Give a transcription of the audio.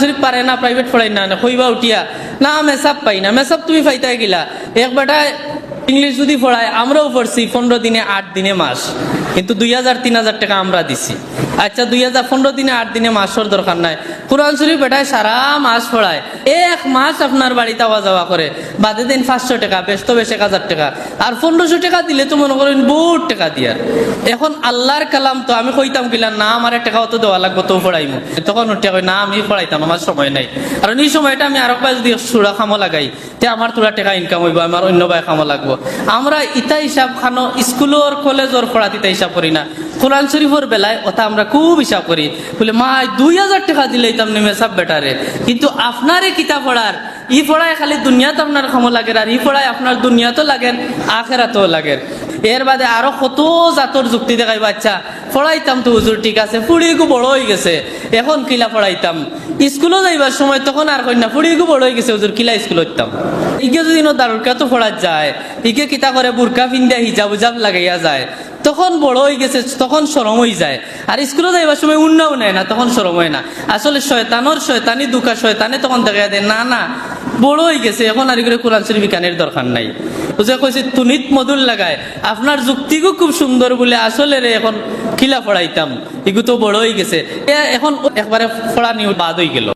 শরীফ পারে না, প্রাইভেট পড়াই না, কইবা উঠিয়া না মেসাব পাই না। মেসাব তুমি ফাইতাই গিলা এক বেটা ইংলিশ যদি পড়ায়, আমরাও পড়ছি 15 দিনে 8 দিনে মাস, কিন্তু 2000-3000 টাকা আমরা দিছি। আচ্ছা 15 দিনে 8 দিনে মাসের দরকার নাই, কোরআন শরীফ বেটায় সারা মাস পড়ায়, এক মাস আপনার বাড়িতে আওয়া যাওয়া করে, বাদে দিন 500 টাকা, বেশ তো বেশ 1000 টাকা, আর 1500 টাকা দিলে তো মনে করেন বহুত টাকা দিয়া। এখন আল্লাহর কালাম তো আমি কইতাম কিলা না আমার টাকা অত দেওয়া লাগবো তো পড়াইমু, তখন উঠে কই না আমি পড়াইতাম, আমার সময় নাই। কারণ এই সময়টা আমি আরো পাঁচ দিয়ে সুরা খামো লাগাই, তে আমার তোরা টাকা ইনকাম হইব, আমার অন্য ভাই খামো লাগবো। আমরা ইতা হিসাব খানো স্কুলের কলেজের পড়াতে ইতা হিসাব করি না, কোরআন শরীফের বেলায় ওটা আমরা খুব হিসাব করি। বলে মা 2000 টাকা দিলেই তো আপনি মেসাব বেটারে, কিন্তু আপনারে কিতাব পড়ার ই পড়ায় খালি দুনিয়াতে আপনার খামো লাগে, আর ই পড়ায় আপনার দুনিয়াতেও লাগেন আখেরাতেও লাগেন। এর বাদে আরো কত জাতর যুক্তি দেখাই, বাচ্চা পড়াইতাম তো হুজুর ঠিক আছে, ফুড়িগু বড় হয়ে গেছে, এখন কিলা পড়াইতাম। স্কুলে যাইবার সময় তখন আর কই না ফুড়িগু বড় হয়ে গেছে হুজুর, কিলা স্কুল হইতাম। ইকে যদি দারুলকা তো পড়া যায়, ইকে কিতা করে বুরকা পিন্দিয়া হিজাব উজাব লাগাইয়া যায়, তখন বড় হয়ে গেছে, তখন শরম হয়ে যায়। আর স্কুলে যাইবার সময় উন্নাও নেয় না, তখন শরম হয় না। আসলে শয়তানি দুকা শয়তানে তখন দেখা দেয় না না বড় হয়ে গেছে, এখন আর করে কোরআন শরীফ কানের দরকার নাই। বুঝে কইছি তুনিত মধুর লাগায়, আপনার যুক্তিগু খুব সুন্দর বলে আসলে রে এখন খিলা পড়াইতাম, এগু তো বড় হয়ে গেছে, এখন একবারে পড়া নিয়ে বাদ হয়ে গেল।